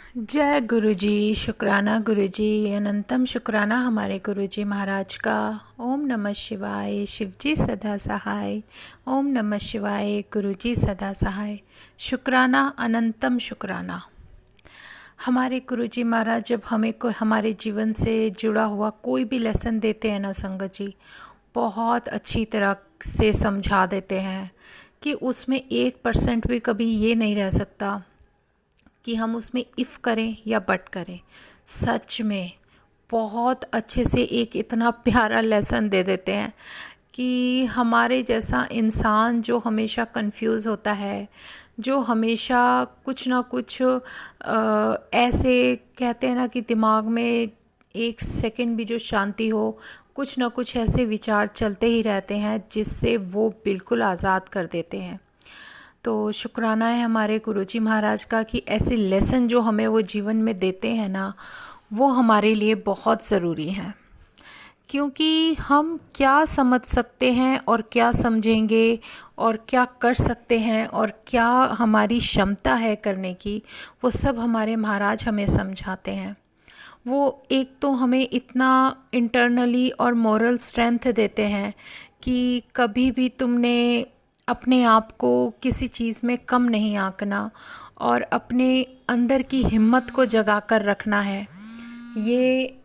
जय गुरुजी। शुक्राना गुरुजी, अनंतम शुक्राना हमारे गुरुजी महाराज का। ओम नमः शिवाय। शिवजी सदा सहाय। ओम नमः शिवाय। गुरुजी सदा सहाय। शुक्राना, अनंतम शुक्राना। हमारे गुरुजी महाराज जब हमें को हमारे जीवन से जुड़ा हुआ कोई भी लेसन देते हैं ना संगत जी, बहुत अच्छी तरह से समझा देते हैं कि उसमें 1% भी कभी ये नहीं रह सकता कि हम उसमें इफ़ करें या बट करें। सच में बहुत अच्छे से एक इतना प्यारा लेसन दे देते हैं कि हमारे जैसा इंसान जो हमेशा कंफ्यूज होता है, जो हमेशा कुछ ना कुछ ऐसे कहते हैं ना कि दिमाग में एक सेकंड भी जो शांति हो, कुछ ना कुछ ऐसे विचार चलते ही रहते हैं जिससे वो बिल्कुल आज़ाद कर देते हैं। तो शुक्राना है हमारे गुरुजी महाराज का कि ऐसे लेसन जो हमें वो जीवन में देते हैं ना, वो हमारे लिए बहुत ज़रूरी हैं। क्योंकि हम क्या समझ सकते हैं और क्या समझेंगे और क्या कर सकते हैं और क्या हमारी क्षमता है करने की, वो सब हमारे महाराज हमें समझाते हैं। वो एक तो हमें इतना इंटरनली और मोरल स्ट्रेंथ देते हैं कि कभी भी तुमने अपने आप को किसी चीज़ में कम नहीं आंकना और अपने अंदर की हिम्मत को जगा कर रखना है। ये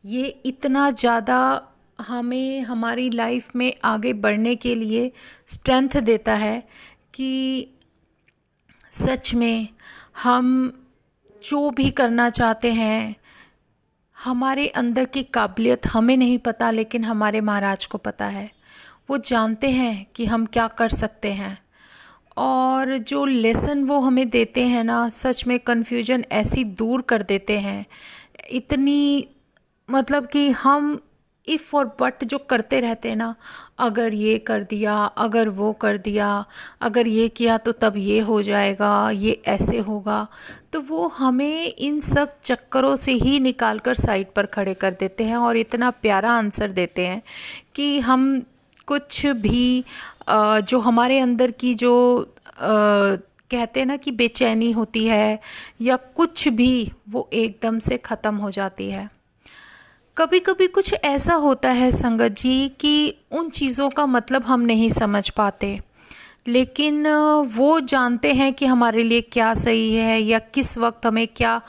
ये इतना ज़्यादा हमें हमारी लाइफ में आगे बढ़ने के लिए स्ट्रेंथ देता है कि सच में हम जो भी करना चाहते हैं, हमारे अंदर की काबिलियत हमें नहीं पता लेकिन हमारे महाराज को पता है। वो जानते हैं कि हम क्या कर सकते हैं। और जो लेसन वो हमें देते हैं ना, सच में कन्फ्यूजन ऐसी दूर कर देते हैं। इतनी मतलब कि हम इफ़ और बट जो करते रहते हैं ना, अगर ये कर दिया, अगर वो कर दिया, अगर ये किया तो तब ये हो जाएगा, ये ऐसे होगा, तो वो हमें इन सब चक्करों से ही निकाल कर साइड पर खड़े कर देते हैं और इतना प्यारा आंसर देते हैं कि हम कुछ भी जो हमारे अंदर की जो कहते हैं ना कि बेचैनी होती है या कुछ भी, वो एकदम से ख़त्म हो जाती है। कभी कभी कुछ ऐसा होता है संगत जी कि उन चीज़ों का मतलब हम नहीं समझ पाते, लेकिन वो जानते हैं कि हमारे लिए क्या सही है या किस वक्त हमें क्या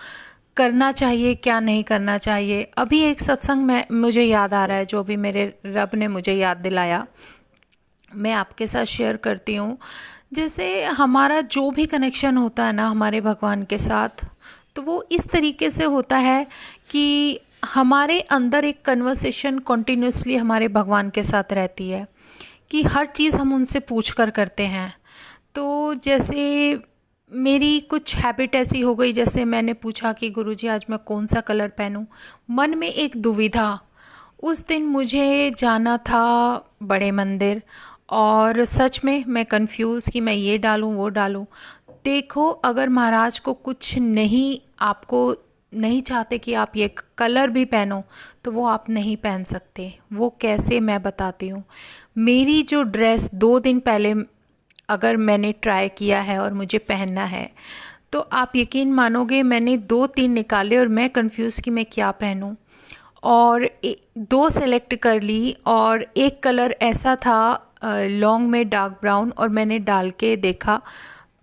करना चाहिए, क्या नहीं करना चाहिए। अभी एक सत्संग में मुझे याद आ रहा है, जो भी मेरे रब ने मुझे याद दिलाया, मैं आपके साथ शेयर करती हूँ। जैसे हमारा जो भी कनेक्शन होता है ना हमारे भगवान के साथ, तो वो इस तरीके से होता है कि हमारे अंदर एक कन्वर्सेशन कॉन्टिन्यूसली हमारे भगवान के साथ रहती है कि हर चीज़ हम उनसे पूछ कर करते हैं। तो जैसे मेरी कुछ हैबिट ऐसी हो गई, जैसे मैंने पूछा कि गुरुजी आज मैं कौन सा कलर पहनूं, मन में एक दुविधा। उस दिन मुझे जाना था बड़े मंदिर और सच में मैं कंफ्यूज कि मैं ये डालूं वो डालूं। देखो, अगर महाराज को कुछ नहीं, आपको नहीं चाहते कि आप ये कलर भी पहनो, तो वो आप नहीं पहन सकते। वो कैसे, मैं बताती हूँ। मेरी जो ड्रेस 2 दिन पहले अगर मैंने ट्राई किया है और मुझे पहनना है, तो आप यकीन मानोगे मैंने 2-3 निकाले और मैं कंफ्यूज कि मैं क्या पहनूं। और 2 सेलेक्ट कर ली और एक कलर ऐसा था लॉन्ग में डार्क ब्राउन, और मैंने डाल के देखा।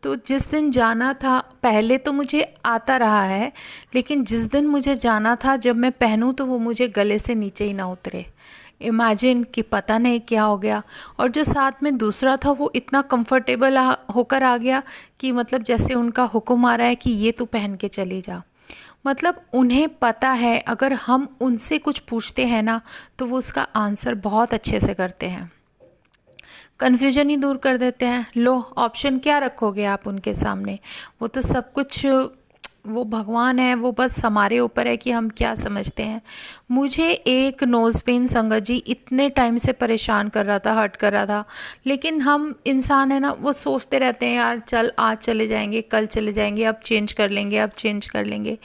तो जिस दिन जाना था, पहले तो मुझे आता रहा है, लेकिन जिस दिन मुझे जाना था जब मैं पहनूं तो वो मुझे गले से नीचे ही ना उतरे। इमेजिन कि पता नहीं क्या हो गया। और जो साथ में दूसरा था वो इतना कंफर्टेबल होकर आ गया कि मतलब जैसे उनका हुक्म आ रहा है कि ये तू पहन के चली जा। मतलब उन्हें पता है अगर हम उनसे कुछ पूछते हैं ना, तो वो उसका आंसर बहुत अच्छे से करते हैं, कन्फ्यूजन ही दूर कर देते हैं। लो, ऑप्शन क्या रखोगे आप उनके सामने। वो तो सब कुछ, वो भगवान है, वो बस हमारे ऊपर है कि हम क्या समझते हैं। मुझे एक नोज़ पिन संगत जी इतने टाइम से परेशान कर रहा था, हर्ट कर रहा था, लेकिन हम इंसान है ना, वो सोचते रहते हैं यार चल आज चले जाएंगे, कल चले जाएंगे, अब चेंज कर लेंगे, अब चेंज कर लेंगे।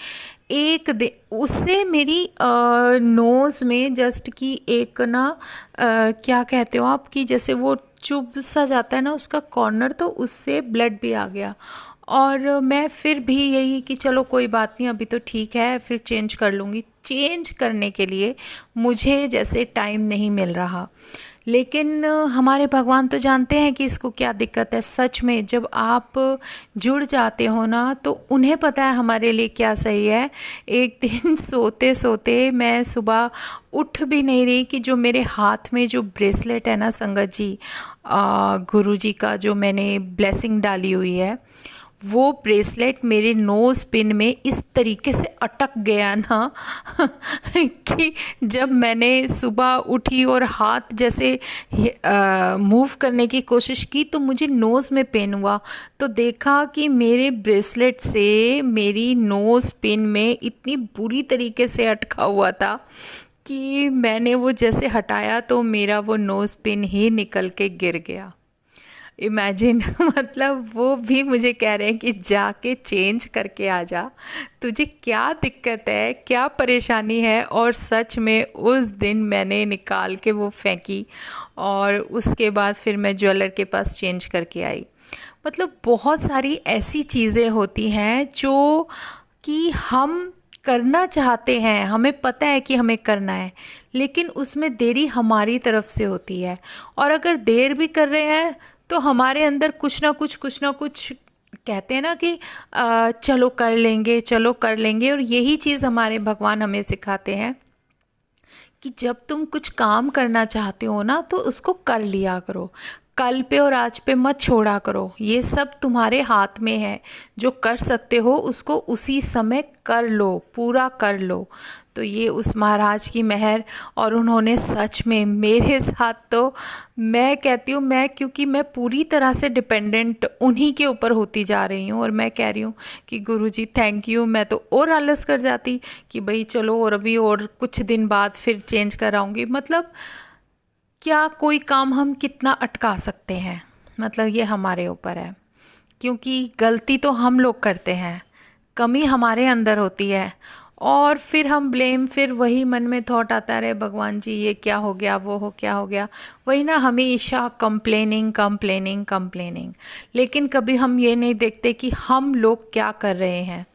एक दिन उससे मेरी नोज़ में जस्ट की एक ना क्या कहते हो आप, कि जैसे वो चुभ सा जाता है ना उसका कॉर्नर, तो उससे ब्लड भी आ गया। और मैं फिर भी यही कि चलो कोई बात नहीं, अभी तो ठीक है, फिर चेंज कर लूँगी। चेंज करने के लिए मुझे जैसे टाइम नहीं मिल रहा। लेकिन हमारे भगवान तो जानते हैं कि इसको क्या दिक्कत है। सच में जब आप जुड़ जाते हो ना, तो उन्हें पता है हमारे लिए क्या सही है। एक दिन सोते सोते मैं सुबह उठ भी नहीं रही कि जो मेरे हाथ में जो ब्रेसलेट है ना संगत जी, गुरु जी का जो मैंने ब्लेसिंग डाली हुई है, वो ब्रेसलेट मेरे नोज़ पिन में इस तरीके से अटक गया ना कि जब मैंने सुबह उठी और हाथ जैसे मूव करने की कोशिश की तो मुझे नोज़ में पेन हुआ। तो देखा कि मेरे ब्रेसलेट से मेरी नोज़ पिन में इतनी बुरी तरीके से अटका हुआ था कि मैंने वो जैसे हटाया तो मेरा वो नोज़ पिन ही निकल के गिर गया। इमेजिन मतलब वो भी मुझे कह रहे हैं कि जाके चेंज करके आ जा, तुझे क्या दिक्कत है, क्या परेशानी है। और सच में उस दिन मैंने निकाल के वो फेंकी और उसके बाद फिर मैं ज्वेलर के पास चेंज करके आई। मतलब बहुत सारी ऐसी चीज़ें होती हैं जो कि हम करना चाहते हैं, हमें पता है कि हमें करना है, लेकिन उसमें देरी हमारी तरफ से होती है। और अगर देर भी कर रहे हैं तो हमारे अंदर कुछ ना कुछ कहते हैं ना कि चलो कर लेंगे, चलो कर लेंगे। और यही चीज़ हमारे भगवान हमें सिखाते हैं कि जब तुम कुछ काम करना चाहते हो ना, तो उसको कर लिया करो। कल पे और आज पे मत छोड़ा करो। ये सब तुम्हारे हाथ में है। जो कर सकते हो उसको उसी समय कर लो, पूरा कर लो। तो ये उस महाराज की मेहर। और उन्होंने सच में मेरे साथ तो मैं कहती हूँ, मैं क्योंकि मैं पूरी तरह से डिपेंडेंट उन्हीं के ऊपर होती जा रही हूँ। और मैं कह रही हूँ कि गुरुजी थैंक यू। मैं तो और आलस कर जाती कि भाई चलो और अभी और कुछ दिन बाद फिर चेंज कराऊंगी। मतलब क्या कोई काम हम कितना अटका सकते हैं, मतलब ये हमारे ऊपर है। क्योंकि गलती तो हम लोग करते हैं, कमी हमारे अंदर होती है। और फिर हम ब्लेम, फिर वही मन में थॉट आता रहे, भगवान जी ये क्या हो गया, वो हो क्या हो गया, वही ना, हमेशा कंप्लेनिंग कंप्लेनिंग कंप्लेनिंग। लेकिन कभी हम ये नहीं देखते कि हम लोग क्या कर रहे हैं।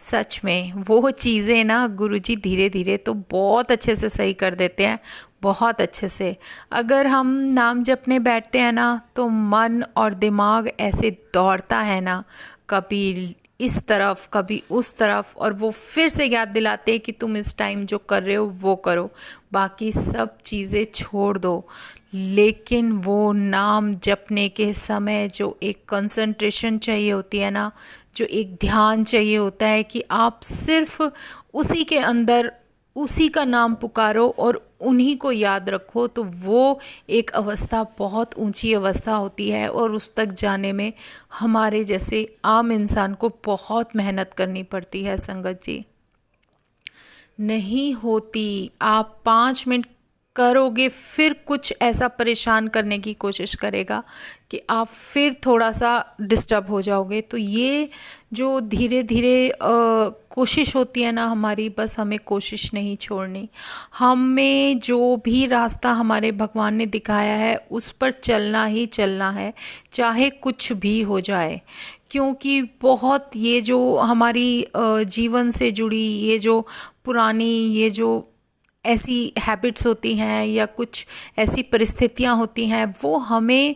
सच में वो चीज़ें ना गुरुजी धीरे धीरे तो बहुत अच्छे से सही कर देते हैं, बहुत अच्छे से। अगर हम नाम जपने बैठते हैं ना, तो मन और दिमाग ऐसे दौड़ता है ना, कभी इस तरफ कभी उस तरफ, और वो फिर से याद दिलाते हैं कि तुम इस टाइम जो कर रहे हो वो करो, बाकी सब चीज़ें छोड़ दो। लेकिन वो नाम जपने के समय जो एक कंसंट्रेशन चाहिए होती है ना, जो एक ध्यान चाहिए होता है कि आप सिर्फ उसी के अंदर उसी का नाम पुकारो और उन्हीं को याद रखो, तो वो एक अवस्था बहुत ऊंची अवस्था होती है। और उस तक जाने में हमारे जैसे आम इंसान को बहुत मेहनत करनी पड़ती है संगत जी। नहीं होती। आप 5 मिनट करोगे, फिर कुछ ऐसा परेशान करने की कोशिश करेगा कि आप फिर थोड़ा सा डिस्टर्ब हो जाओगे। तो ये जो धीरे धीरे कोशिश होती है ना हमारी, बस हमें कोशिश नहीं छोड़नी। हमें जो भी रास्ता हमारे भगवान ने दिखाया है उस पर चलना ही चलना है, चाहे कुछ भी हो जाए। क्योंकि बहुत ये जो हमारी जीवन से जुड़ी ये जो पुरानी ये जो ऐसी हैबिट्स होती हैं या कुछ ऐसी परिस्थितियां होती हैं, वो हमें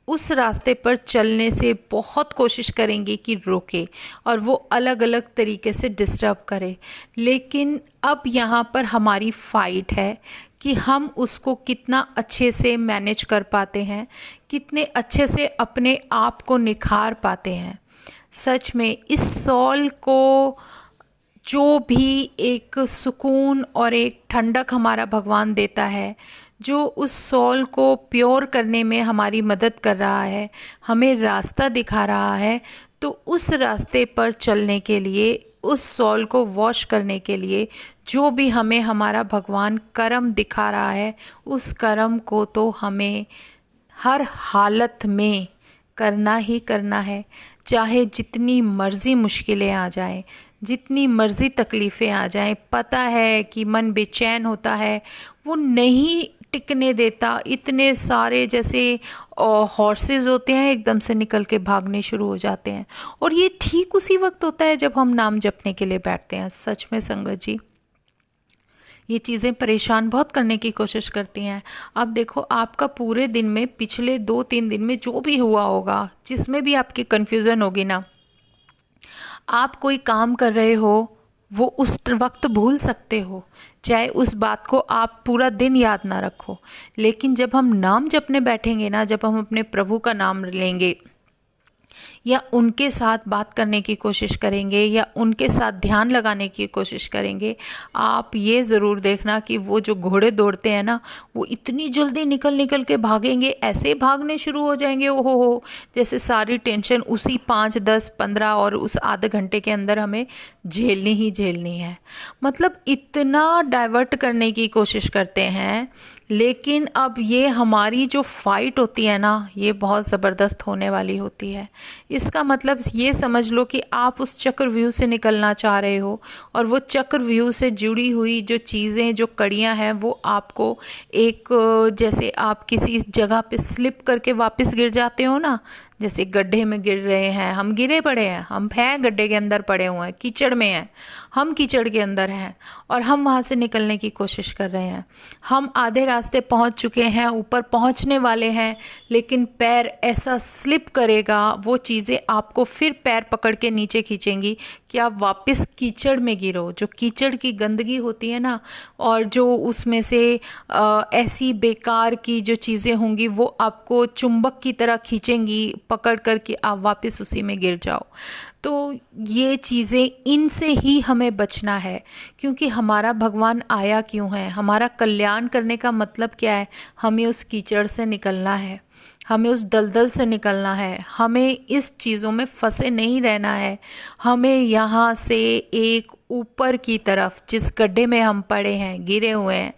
उस रास्ते पर चलने से बहुत कोशिश करेंगे कि रोके और वो अलग अलग तरीके से डिस्टर्ब करे। लेकिन अब यहाँ पर हमारी फाइट है कि हम उसको कितना अच्छे से मैनेज कर पाते हैं, कितने अच्छे से अपने आप को निखार पाते हैं। सच में इस सॉल को जो भी एक सुकून और एक ठंडक हमारा भगवान देता है, जो उस सॉल को प्योर करने में हमारी मदद कर रहा है, हमें रास्ता दिखा रहा है, तो उस रास्ते पर चलने के लिए, उस सॉल को वॉश करने के लिए जो भी हमें हमारा भगवान कर्म दिखा रहा है, उस कर्म को तो हमें हर हालत में करना ही करना है। चाहे जितनी मर्जी मुश्किलें आ जाएं, जितनी मर्जी तकलीफ़ें आ जाएं, पता है कि मन बेचैन होता है, वो नहीं टिकने देता। इतने सारे जैसे हॉर्सेस होते हैं एकदम से निकल के भागने शुरू हो जाते हैं। और ये ठीक उसी वक्त होता है जब हम नाम जपने के लिए बैठते हैं। सच में संगत जी, ये चीज़ें परेशान बहुत करने की कोशिश करती हैं। अब देखो, आपका पूरे दिन में पिछले 2-3 दिन में जो भी हुआ होगा, जिसमें भी आपकी कन्फ्यूज़न होगी ना, आप कोई काम कर रहे हो वो उस वक्त भूल सकते हो, चाहे उस बात को आप पूरा दिन याद ना रखो। लेकिन जब हम नाम जपने बैठेंगे ना, जब हम अपने प्रभु का नाम लेंगे या उनके साथ बात करने की कोशिश करेंगे या उनके साथ ध्यान लगाने की कोशिश करेंगे, आप ये ज़रूर देखना कि वो जो घोड़े दौड़ते हैं ना, वो इतनी जल्दी निकल निकल के भागेंगे, ऐसे भागने शुरू हो जाएंगे, ओहो हो, जैसे सारी टेंशन उसी 5, 10, 15 और उस आधे घंटे के अंदर हमें झेलनी ही झेलनी है। मतलब इतना डाइवर्ट करने की कोशिश करते हैं। लेकिन अब ये हमारी जो फाइट होती है ना, ये बहुत ज़बरदस्त होने वाली होती है। इसका मतलब ये समझ लो कि आप उस चक्रव्यूह से निकलना चाह रहे हो, और वो चक्रव्यूह से जुड़ी हुई जो चीज़ें, जो कड़ियाँ हैं, वो आपको एक, जैसे आप किसी जगह पे स्लिप करके वापस गिर जाते हो ना, जैसे गड्ढे में गिर रहे हैं, हम गिरे पड़े हैं, हम हैं गड्ढे के अंदर पड़े हुए हैं, कीचड़ में हैं, हम कीचड़ के अंदर हैं और हम वहाँ से निकलने की कोशिश कर रहे हैं। हम आधे रास्ते पहुँच चुके हैं, ऊपर पहुँचने वाले हैं, लेकिन पैर ऐसा स्लिप करेगा, वो चीज़ें आपको फिर पैर पकड़ के नीचे खींचेंगी कि आप वापस कीचड़ में गिरो। जो कीचड़ की गंदगी होती है ना, और जो उसमें से ऐसी बेकार की जो चीज़ें होंगी, वो आपको चुंबक की तरह खींचेंगी पकड़ कर कि आप वापस उसी में गिर जाओ। तो ये चीज़ें, इनसे ही हमें बचना है, क्योंकि हमारा भगवान आया क्यों है, हमारा कल्याण करने का मतलब क्या है। हमें उस कीचड़ से निकलना है, हमें उस दलदल से निकलना है, हमें इस चीज़ों में फंसे नहीं रहना है। हमें यहाँ से एक ऊपर की तरफ, जिस गड्ढे में हम पड़े हैं, गिरे हुए हैं,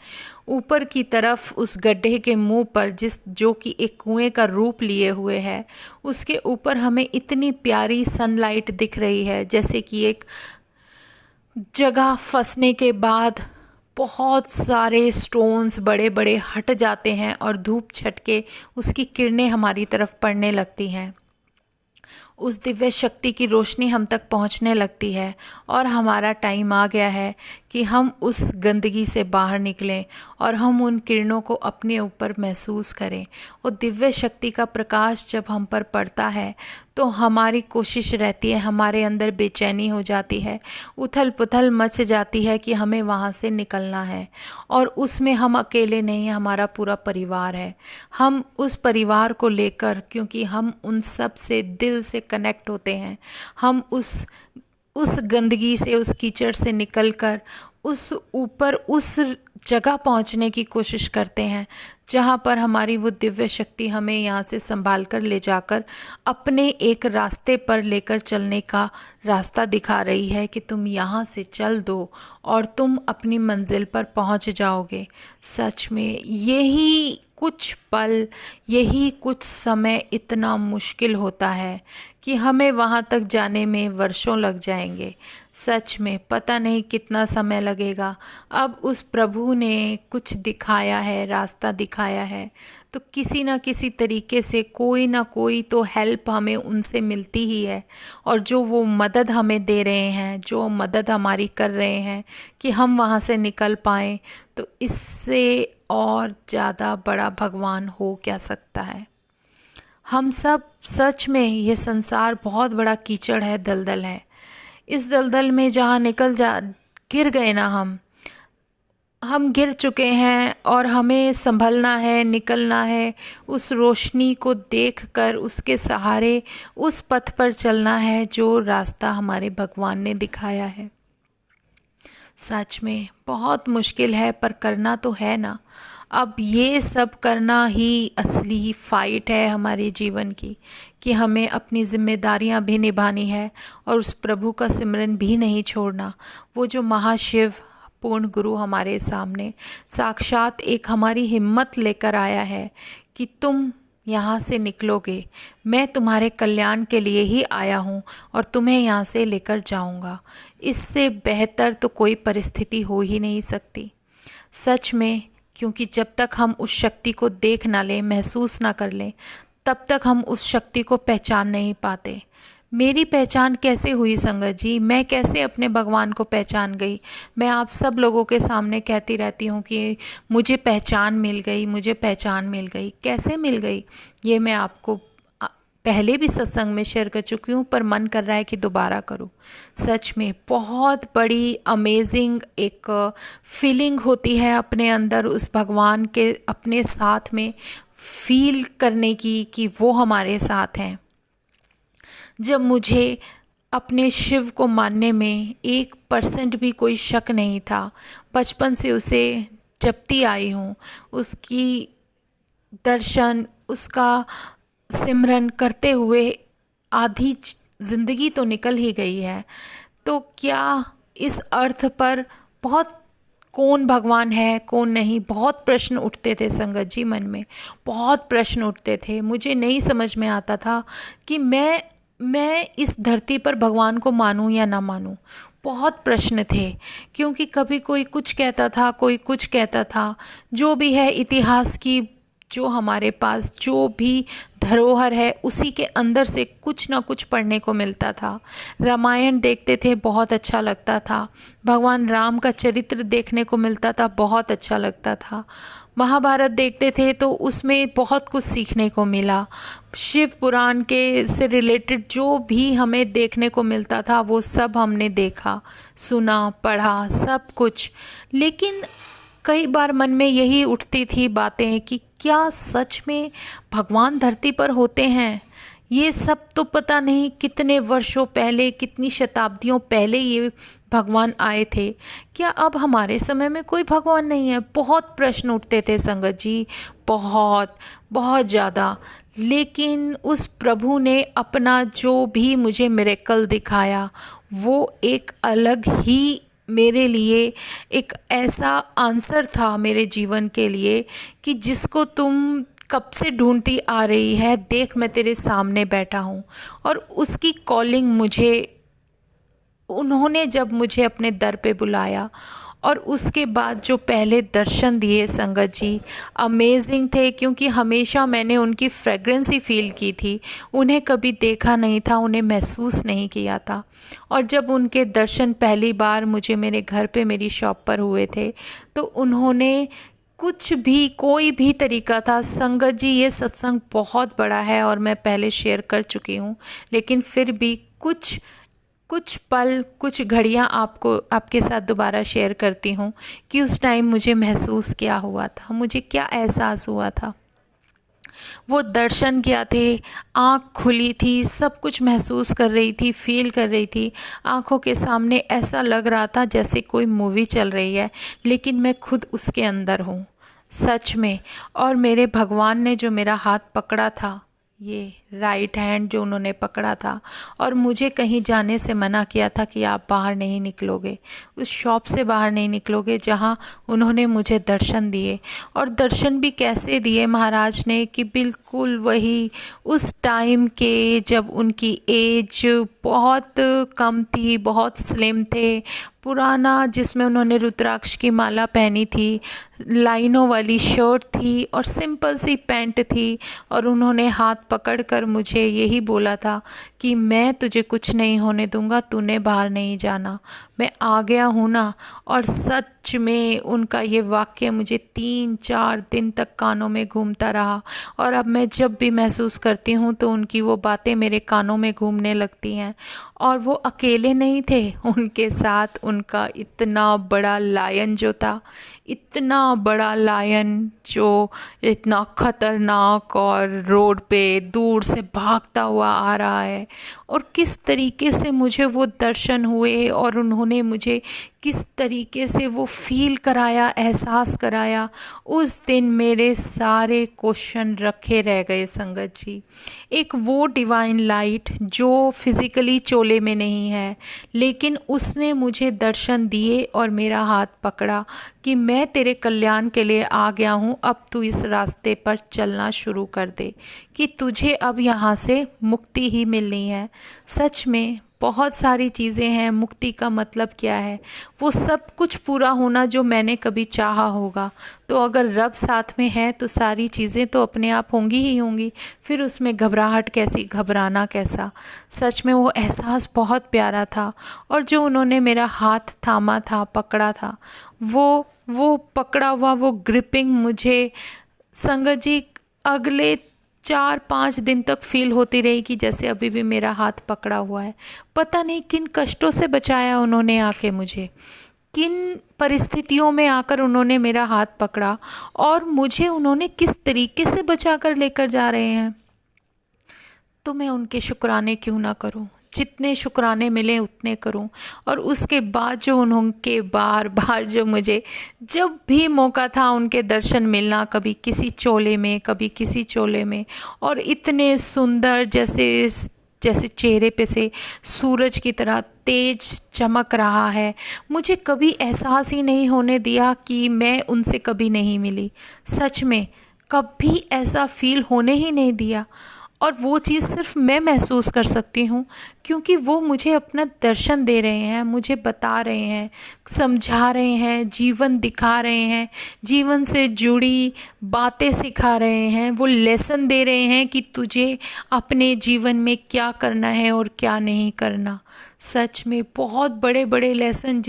ऊपर की तरफ उस गड्ढे के मुंह पर, जो कि एक कुएं का रूप लिए हुए है, उसके ऊपर हमें इतनी प्यारी सनलाइट दिख रही है, जैसे कि एक जगह फंसने के बाद बहुत सारे स्टोन्स बड़े बड़े हट जाते हैं और धूप छटके उसकी किरणें हमारी तरफ पड़ने लगती हैं। उस दिव्य शक्ति की रोशनी हम तक पहुंचने लगती है और हमारा टाइम आ गया है कि हम उस गंदगी से बाहर निकलें और हम उन किरणों को अपने ऊपर महसूस करें। वो दिव्य शक्ति का प्रकाश जब हम पर पड़ता है तो हमारी कोशिश रहती है, हमारे अंदर बेचैनी हो जाती है, उथल पुथल मच जाती है कि हमें वहाँ से निकलना है। और उसमें हम अकेले नहीं, हमारा पूरा परिवार है। हम उस परिवार को लेकर, क्योंकि हम उन सब से दिल से कनेक्ट होते हैं, हम उस गंदगी से, उस कीचड़ से निकलकर उस ऊपर उस जगह पहुंचने की कोशिश करते हैं जहां पर हमारी वो दिव्य शक्ति हमें यहाँ से संभाल कर ले जाकर अपने एक रास्ते पर लेकर चलने का रास्ता दिखा रही है कि तुम यहाँ से चल दो और तुम अपनी मंजिल पर पहुँच जाओगे। सच में यही कुछ पल, यही कुछ समय इतना मुश्किल होता है कि हमें वहाँ तक जाने में वर्षों लग जाएंगे। सच में पता नहीं कितना समय लगेगा। अब उस प्रभु ने कुछ दिखाया है, रास्ता दिखाया है, तो किसी ना किसी तरीके से कोई ना कोई तो हेल्प हमें उनसे मिलती ही है। और जो वो मदद हमें दे रहे हैं, जो मदद हमारी कर रहे हैं कि हम वहाँ से निकल पाएँ, तो इससे और ज़्यादा बड़ा भगवान हो क्या सकता है। हम सब, सच में ये संसार बहुत बड़ा कीचड़ है, दलदल है। इस दलदल में जहाँ गिर गए ना, हम गिर चुके हैं और हमें संभलना है, निकलना है, उस रोशनी को देखकर उसके सहारे उस पथ पर चलना है जो रास्ता हमारे भगवान ने दिखाया है। सच में बहुत मुश्किल है, पर करना तो है ना। अब ये सब करना ही असली फाइट है हमारे जीवन की, कि हमें अपनी जिम्मेदारियां भी निभानी है और उस प्रभु का सिमरन भी नहीं छोड़ना। वो जो महाशिव पूर्ण गुरु हमारे सामने साक्षात एक हमारी हिम्मत लेकर आया है कि तुम यहाँ से निकलोगे, मैं तुम्हारे कल्याण के लिए ही आया हूँ और तुम्हें यहाँ से लेकर जाऊँगा। इससे बेहतर तो कोई परिस्थिति हो ही नहीं सकती। सच में क्योंकि जब तक हम उस शक्ति को देख ना लें, महसूस ना कर लें, तब तक हम उस शक्ति को पहचान नहीं पाते। मेरी पहचान कैसे हुई संगत जी? मैं कैसे अपने भगवान को पहचान गई? मैं आप सब लोगों के सामने कहती रहती हूँ कि मुझे पहचान मिल गई, मुझे पहचान मिल गई। कैसे मिल गई ये मैं आपको पहले भी सत्संग में शेयर कर चुकी हूँ, पर मन कर रहा है कि दोबारा करूँ। सच में बहुत बड़ी अमेजिंग एक फीलिंग होती है अपने अंदर उस भगवान के अपने साथ में फील करने की कि वो हमारे साथ हैं। जब मुझे अपने शिव को मानने में 1% भी कोई शक नहीं था, बचपन से उसे जपती आई हूँ, उसकी दर्शन, उसका सिमरन करते हुए आधी ज़िंदगी तो निकल ही गई है। तो क्या इस अर्थ पर बहुत कौन भगवान है कौन नहीं, बहुत प्रश्न उठते थे संगत जी मन में, बहुत प्रश्न उठते थे। मुझे नहीं समझ में आता था कि मैं इस धरती पर भगवान को मानूं या ना मानूं। बहुत प्रश्न थे, क्योंकि कभी कोई कुछ कहता था, कोई कुछ कहता था। जो भी है इतिहास की, जो हमारे पास जो भी धरोहर है उसी के अंदर से कुछ ना कुछ पढ़ने को मिलता था। रामायण देखते थे, बहुत अच्छा लगता था। भगवान राम का चरित्र देखने को मिलता था, बहुत अच्छा लगता था। महाभारत देखते थे तो उसमें बहुत कुछ सीखने को मिला। शिव पुराण के से रिलेटेड जो भी हमें देखने को मिलता था वो सब हमने देखा, सुना, पढ़ा, सब कुछ। लेकिन कई बार मन में यही उठती थी बातें कि क्या सच में भगवान धरती पर होते हैं? ये सब तो पता नहीं कितने वर्षों पहले, कितनी शताब्दियों पहले ये भगवान आए थे। क्या अब हमारे समय में कोई भगवान नहीं है? बहुत प्रश्न उठते थे संगत जी, बहुत बहुत ज़्यादा। लेकिन उस प्रभु ने अपना जो भी मुझे मिरेकल दिखाया, वो एक अलग ही मेरे लिए एक ऐसा आंसर था मेरे जीवन के लिए कि जिसको तुम कब से ढूंढती आ रही है, देख मैं तेरे सामने बैठा हूँ। और उसकी कॉलिंग मुझे, उन्होंने जब मुझे अपने दर पे बुलाया और उसके बाद जो पहले दर्शन दिए संगत जी, अमेजिंग थे। क्योंकि हमेशा मैंने उनकी फ्रेग्रेंस ही फील की थी, उन्हें कभी देखा नहीं था, उन्हें महसूस नहीं किया था। और जब उनके दर्शन पहली बार मुझे मेरे घर पे मेरी शॉप पर हुए थे, तो उन्होंने कुछ भी, कोई भी तरीका था संगत जी। ये सत्संग बहुत बड़ा है और मैं पहले शेयर कर चुकी हूँ, लेकिन फिर भी कुछ पल, कुछ घड़ियाँ आपको, आपके साथ दोबारा शेयर करती हूँ कि उस टाइम मुझे महसूस क्या हुआ था, मुझे क्या एहसास हुआ था। वो दर्शन क्या थे, आँख खुली थी, सब कुछ महसूस कर रही थी, फील कर रही थी। आँखों के सामने ऐसा लग रहा था जैसे कोई मूवी चल रही है, लेकिन मैं खुद उसके अंदर हूँ सच में। और मेरे भगवान ने जो मेरा हाथ पकड़ा था, ये राइट हैंड जो उन्होंने पकड़ा था, और मुझे कहीं जाने से मना किया था कि आप बाहर नहीं निकलोगे, उस शॉप से बाहर नहीं निकलोगे जहाँ उन्होंने मुझे दर्शन दिए। और दर्शन भी कैसे दिए महाराज ने कि बिल्कुल वही उस टाइम के, जब उनकी एज बहुत कम थी, बहुत स्लिम थे, पुराना, जिसमें उन्होंने रुद्राक्ष की माला पहनी थी, लाइनों वाली शर्ट थी और सिंपल सी पैंट थी। और उन्होंने हाथ पकड़कर मुझे यही बोला था कि मैं तुझे कुछ नहीं होने दूंगा, तूने बाहर नहीं जाना, मैं आ गया हूँ ना। और सच में उनका ये वाक्य मुझे 3-4 दिन तक कानों में घूमता रहा। और अब मैं जब भी महसूस करती हूँ तो उनकी वो बातें मेरे कानों में घूमने लगती हैं। और वो अकेले नहीं थे, उनके साथ उनका इतना बड़ा लायन जो था, इतना बड़ा लायन जो इतना खतरनाक और रोड पे दूर से भागता हुआ आ रहा है। और किस तरीके से मुझे वो दर्शन हुए और उन्होंने मुझे किस तरीके से वो फील कराया, एहसास कराया, उस दिन मेरे सारे क्वेश्चन रखे रह गए संगत जी। एक वो डिवाइन लाइट जो फिज़िकली चोले में नहीं है, लेकिन उसने मुझे दर्शन दिए और मेरा हाथ पकड़ा कि मैं तेरे कल्याण के लिए आ गया हूँ, अब तू इस रास्ते पर चलना शुरू कर दे, कि तुझे अब यहाँ से मुक्ति ही मिलनी है। सच में बहुत सारी चीज़ें हैं। मुक्ति का मतलब क्या है? वो सब कुछ पूरा होना जो मैंने कभी चाहा होगा। तो अगर रब साथ में है तो सारी चीज़ें तो अपने आप होंगी ही होंगी। फिर उसमें घबराहट कैसी, घबराना कैसा। सच में वो एहसास बहुत प्यारा था। और जो उन्होंने मेरा हाथ थामा था, पकड़ा था, वो पकड़ा हुआ वो ग्रिपिंग मुझे संगत जी अगले 4-5 दिन तक फील होती रही कि जैसे अभी भी मेरा हाथ पकड़ा हुआ है। पता नहीं किन कष्टों से बचाया उन्होंने आके मुझे, किन परिस्थितियों में आकर उन्होंने मेरा हाथ पकड़ा और मुझे उन्होंने किस तरीके से बचा कर लेकर जा रहे हैं। तो मैं उनके शुक्राने क्यों ना करूं, जितने शुक्राने मिले उतने करूं। और उसके बाद जो उनके बार बार जो मुझे जब भी मौका था उनके दर्शन मिलना, कभी किसी चोले में, कभी किसी चोले में, और इतने सुंदर जैसे जैसे चेहरे पे से सूरज की तरह तेज चमक रहा है। मुझे कभी एहसास ही नहीं होने दिया कि मैं उनसे कभी नहीं मिली। सच में कभी ऐसा फील होने ही नहीं दिया। और वो चीज़ सिर्फ मैं महसूस कर सकती हूँ, क्योंकि वो मुझे अपना दर्शन दे रहे हैं, मुझे बता रहे हैं, समझा रहे हैं, जीवन दिखा रहे हैं, जीवन से जुड़ी बातें सिखा रहे हैं। वो लेसन दे रहे हैं कि तुझे अपने जीवन में क्या करना है और क्या नहीं करना। सच में बहुत बड़े बड़े लेसन,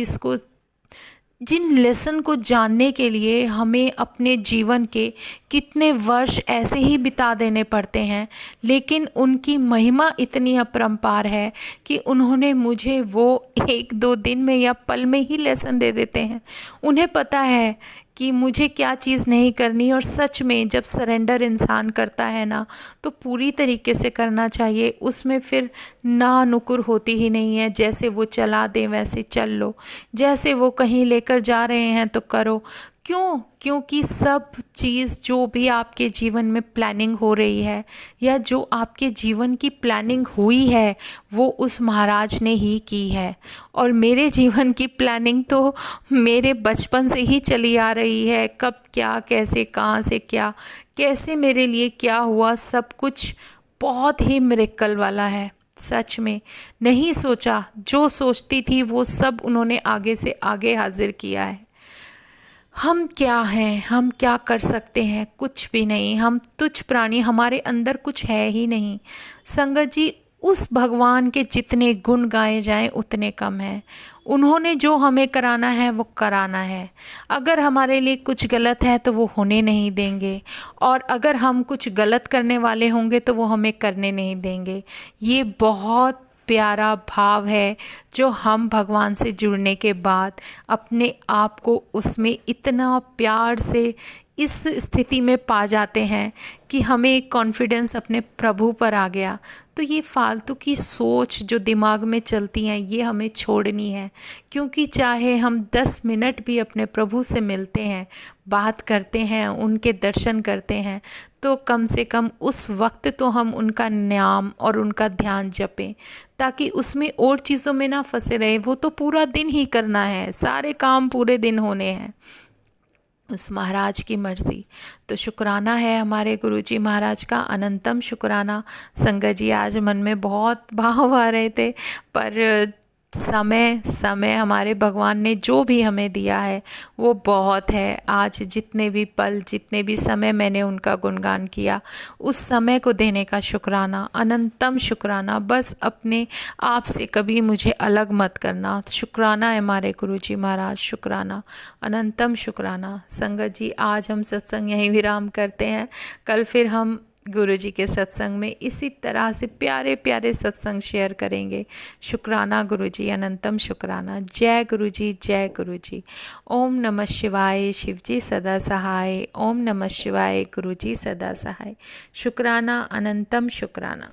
जिन लेसन को जानने के लिए हमें अपने जीवन के कितने वर्ष ऐसे ही बिता देने पड़ते हैं, लेकिन उनकी महिमा इतनी अपरंपार है कि उन्होंने मुझे वो 1-2 दिन में या पल में ही लेसन दे देते हैं। उन्हें पता है कि मुझे क्या चीज़ नहीं करनी। और सच में जब सरेंडर इंसान करता है ना, तो पूरी तरीके से करना चाहिए। उसमें फिर ना नुकुर होती ही नहीं है। जैसे वो चला दें वैसे चल लो, जैसे वो कहीं लेकर जा रहे हैं तो करो। क्यों? क्योंकि सब चीज़ जो भी आपके जीवन में प्लानिंग हो रही है, या जो आपके जीवन की प्लानिंग हुई है, वो उस महाराज ने ही की है। और मेरे जीवन की प्लानिंग तो मेरे बचपन से ही चली आ रही है। कब क्या, कैसे, कहाँ से क्या, कैसे मेरे लिए क्या हुआ, सब कुछ बहुत ही मिरेकल वाला है। सच में नहीं सोचा, जो सोचती थी वो सब उन्होंने आगे से आगे हाजिर किया है। हम क्या हैं, हम क्या कर सकते हैं? कुछ भी नहीं। हम तुच्छ प्राणी, हमारे अंदर कुछ है ही नहीं। संगत जी, उस भगवान के जितने गुण गाए जाएं उतने कम हैं। उन्होंने जो हमें कराना है वो कराना है। अगर हमारे लिए कुछ गलत है तो वो होने नहीं देंगे, और अगर हम कुछ गलत करने वाले होंगे तो वो हमें करने नहीं देंगे। ये बहुत प्यारा भाव है जो हम भगवान से जुड़ने के बाद अपने आप को उसमें इतना प्यार से इस स्थिति में पा जाते हैं कि हमें एक कॉन्फिडेंस अपने प्रभु पर आ गया। तो ये फालतू की सोच जो दिमाग में चलती हैं, ये हमें छोड़नी है। क्योंकि चाहे हम 10 मिनट भी अपने प्रभु से मिलते हैं, बात करते हैं, उनके दर्शन करते हैं, तो कम से कम उस वक्त तो हम उनका नाम और उनका ध्यान जपें, ताकि उसमें और चीज़ों में ना फंसे रहे। वो तो पूरा दिन ही करना है, सारे काम पूरे दिन होने हैं, उस महाराज की मर्ज़ी। तो शुक्राना है हमारे गुरुजी महाराज का, अनंतम शुक्राना। संगत जी, आज मन में बहुत भाव आ रहे थे, पर समय हमारे भगवान ने जो भी हमें दिया है वो बहुत है। आज जितने भी पल, जितने भी समय मैंने उनका गुणगान किया, उस समय को देने का शुक्राना, अनंतम शुक्राना। बस अपने आप से कभी मुझे अलग मत करना। शुक्राना है हमारे गुरुजी महाराज, शुक्राना, अनंतम शुक्राना। संगत जी, आज हम सत्संग यहीं विराम करते हैं। कल फिर हम गुरुजी के सत्संग में इसी तरह से प्यारे प्यारे सत्संग शेयर करेंगे। शुक्राना गुरुजी, अनंतम शुक्राना। जय गुरुजी, जय गुरुजी। ओम नमः शिवाय, शिवजी सदा सहाय। ओम नमः शिवाय, गुरुजी सदा सहाय। शुक्राना, अनंतम शुक्राना।